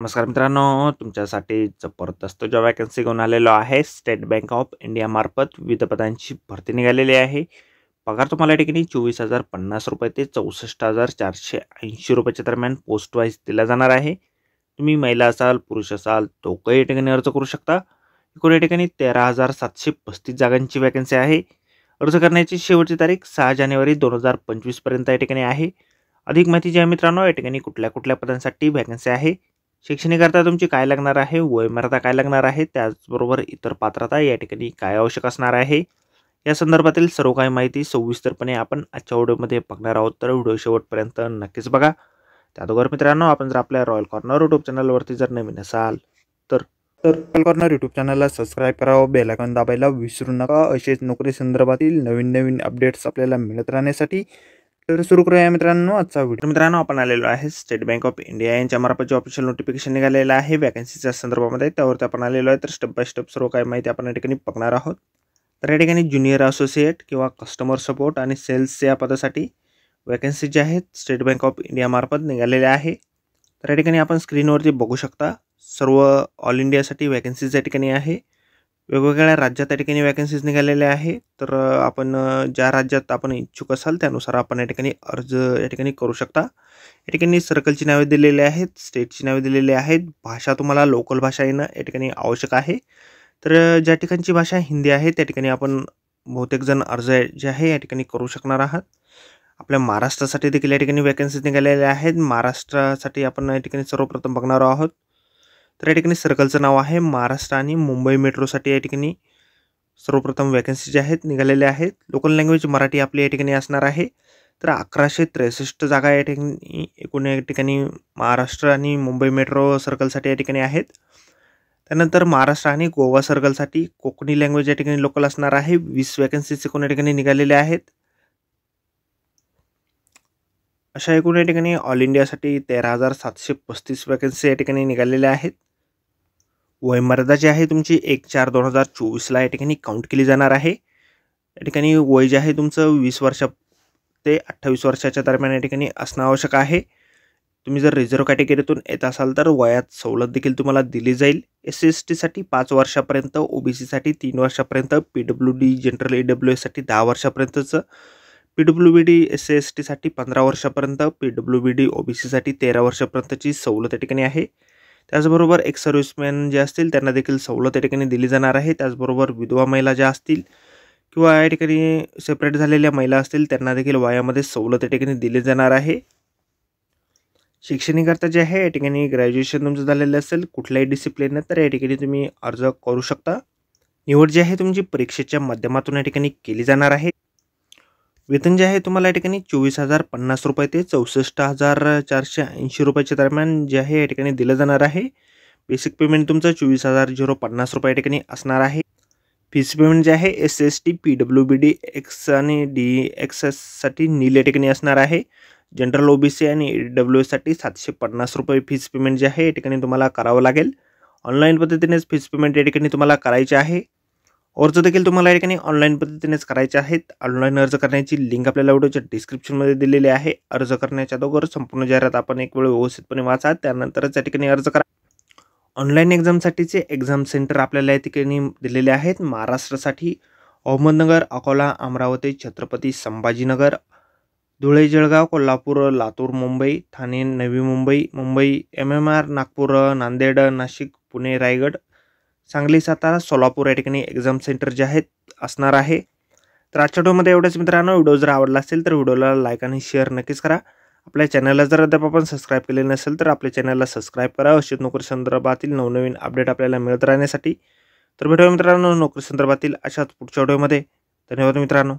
नमस्कार मित्रांनो, तुमच्यासाठी जबरदस्त जॉब वॅकन्सी घेऊन आलेलो आहे. स्टेट बँक ऑफ इंडिया मार्फत विविध पदांची भरती निघालेली आहे. पगार तुम्हाला या ठिकाणी 24,050 रुपये ते 64,480 रुपयाच्या दरम्यान पोस्ट वाईज दिला जाणार आहे. तुम्ही महिला असाल, पुरुष असाल, दोघंही या ठिकाणी अर्ज करू शकता. एकूण या ठिकाणी 13,735 जागांची वॅकन्सी आहे. अर्ज करण्याची शेवटची तारीख 6 जानेवारी 2025 पर्यंत या ठिकाणी आहे. अधिक माहिती जी आहे मित्रांनो, या ठिकाणी कुठल्या कुठल्या पदांसाठी वॅकन्सी आहे, शैक्षणिक अर्हता तुमची काय लागणार आहे, वयोमर्यादा काय लागणार आहे, त्याचबरोबर इतर पात्रता या ठिकाणी काय आवश्यक असणार आहे, या संदर्भातील सर्व काही माहिती सविस्तरपणे आपण आजच्या व्हिडिओमध्ये बघणार आहोत. तर व्हिडिओ शेवटपर्यंत नक्कीच बघा. त्याचबरोबर मित्रांनो, आपण जर आपल्या रॉयल कॉर्नर यूट्यूब चॅनलवरती जर नवीन असाल तर रॉयल कॉर्नर यूट्यूब चॅनलला सबस्क्राईब करावं, बेल आयकॉन दाबायला विसरू नका. असेच नोकरी संदर्भातील नवीन नवीन अपडेट्स आपल्याला मिळत राहण्यासाठी. तर सुरू करूया मित्रांनो आजचा व्हिडिओ. मित्रांनो, आपण आलेलो आहे स्टेट बँक ऑफ इंडिया यांच्या मार्फत जे ऑफिशियल नोटिफिकेशन निघालेलं आहे वॅकन्सीच्या संदर्भामध्ये, त्यावरती आपण आलेलो आहे. तर स्टेप बाय स्टेप सर्व काही माहिती आपण या ठिकाणी बघणार आहोत. तर या ठिकाणी ज्युनियर असोसिएट किंवा कस्टमर सपोर्ट आणि सेल्स या पदासाठी वॅकन्सी जे आहेत स्टेट बँक ऑफ इंडिया मार्फत निघालेल्या आहे. तर या ठिकाणी आपण स्क्रीनवरती बघू शकता सर्व ऑल इंडियासाठी वॅकन्सीज या ठिकाणी आहे. वेगवेगळ्या राज्यात या ठिकाणी वॅकन्सीज निघालेल्या आहे. तर आपण ज्या राज्यात आपण इच्छुक असाल त्यानुसार आपण या ठिकाणी अर्ज या ठिकाणी करू शकता. या ठिकाणी सर्कलची नावे दिलेली आहेत, स्टेटची नावे दिलेली आहेत. भाषा तुम्हाला लोकल भाषा येणं या ठिकाणी आवश्यक आहे. तर ज्या ठिकाणची भाषा हिंदी आहे त्या ठिकाणी आपण बहुतेक जण अर्ज जे आहे या ठिकाणी करू शकणार आहात. आपल्या महाराष्ट्रासाठी देखील या ठिकाणी वॅकन्सीज निघालेल्या आहेत. महाराष्ट्रासाठी आपण या ठिकाणी सर्वप्रथम बघणार आहोत. तर या ठिकाणी सर्कलचं नाव आहे महाराष्ट्र आणि मुंबई मेट्रोसाठी या ठिकाणी सर्वप्रथम वॅकन्सी ज्या आहेत निघालेल्या आहेत. लोकल लँग्वेज मराठी आपली या ठिकाणी असणार आहे. तर 1163 जागा या ठिकाणी एकूण या ठिकाणी महाराष्ट्र आणि मुंबई मेट्रो सर्कलसाठी या ठिकाणी आहेत. त्यानंतर महाराष्ट्र आणि गोवा सर्कलसाठी कोकणी लँग्वेज या ठिकाणी लोकल असणार आहे. 20 वॅकन्सीज एकूण या ठिकाणी निघालेल्या आहेत. अशा एकूण या ठिकाणी ऑल इंडियासाठी 13,735 वॅकन्सी या ठिकाणी निघालेल्या आहेत. वयमर्यादा जी आहे तुमची 1/4/2024 या ठिकाणी काउंट केली जाणार आहे. या ठिकाणी वय जे आहे तुमचं 20 वर्ष ते 28 वर्षाच्या दरम्यान या ठिकाणी असणं आवश्यक आहे. तुम्ही जर रिझर्व्ह कॅटेगरीतून येत असाल तर वयात सवलत देखील तुम्हाला दिली जाईल. SC/ST साठी 5 वर्षापर्यंत, OBC साठी 3 वर्षापर्यंत, PWD जनरल EWS साठी 10 वर्षापर्यंतचं, PWBD SC/ST साठी 15 वर्षापर्यंत, PWBD OBC साठी 13 वर्षापर्यंतची सवलत या ठिकाणी आहे. त्याचबरोबर एक सर्व्हिसमॅन जे असतील त्यांना देखील सवलत या ठिकाणी दिली जाणार आहे. त्याचबरोबर विधवा महिला ज्या असतील किंवा या ठिकाणी सेपरेट झालेल्या महिला असतील त्यांना देखील वयामध्ये सवलत या ठिकाणी दिली जाणार आहे. शैक्षणिक अर्थ जे आहे या ठिकाणी ग्रॅज्युएशन तुमचं झालेलं असेल कुठल्याही डिसिप्लिन तर या ठिकाणी तुम्ही अर्ज करू शकता. निवड जी आहे तुमची परीक्षेच्या माध्यमातून या ठिकाणी केली जाणार आहे. वेतन जे आहे तुम्हाला या ठिकाणी 24,050 रुपये ते 64,480 रुपयाच्या दरम्यान जे आहे या ठिकाणी दिलं जाणार आहे. बेसिक पेमेंट तुमचं 24,050 रुपये या ठिकाणी असणार आहे. फीस पेमेंट जे आहे SC/ST PWBD X आणि DXS साठी नील या ठिकाणी असणार आहे. जनरल OBC आणि EWS साठी 750 रुपये फीस पेमेंट जे आहे या ठिकाणी तुम्हाला करावं लागेल. ऑनलाईन पद्धतीनेच फीस पेमेंट या ठिकाणी तुम्हाला करायचे आहे. अर्ज देखील तुम्हाला या ठिकाणी ऑनलाईन पद्धतीनेच करायचे आहेत. ऑनलाईन अर्ज करण्याची लिंक आपल्याला व्हिडिओच्या डिस्क्रिप्शनमध्ये दिलेली आहे. अर्ज करण्याच्या अगोदर संपूर्ण जाहिरात आपण एक वेळ व्यवस्थितपणे वाचा, त्यानंतरच या ठिकाणी अर्ज करा. ऑनलाईन एक्झामसाठीचे एक्झाम सेंटर आपल्याला या ठिकाणी दिलेले आहेत. महाराष्ट्रासाठी अहमदनगर, अकोला, अमरावती, छत्रपती संभाजीनगर, धुळे, जळगाव, कोल्हापूर, लातूर, मुंबई, ठाणे, नवी मुंबई, मुंबई, MMR, नागपूर, नांदेड, नाशिक, पुणे, रायगड, सांगली, सातारा, सोलापूर या ठिकाणी एक्झाम सेंटर जे आहेत असणार आहे. तर आजच्या व्हिडिओमध्ये एवढंच मित्रांनो. व्हिडिओ जर आवडला असेल तर व्हिडिओला लाईक आणि शेअर नक्कीच करा. आपल्या चॅनलला जर अद्याप आपण सबस्क्राईब केले नसेल तर आपल्या चॅनलला सबस्क्राईब करा. अशीच नोकरी संदर्भातील नवनवीन अपडेट आपल्याला मिळत राहण्यासाठी. तर भेटूया मित्रांनो नोकरी संदर्भातील अशाच पुढच्या व्हिडिओमध्ये. धन्यवाद मित्रांनो.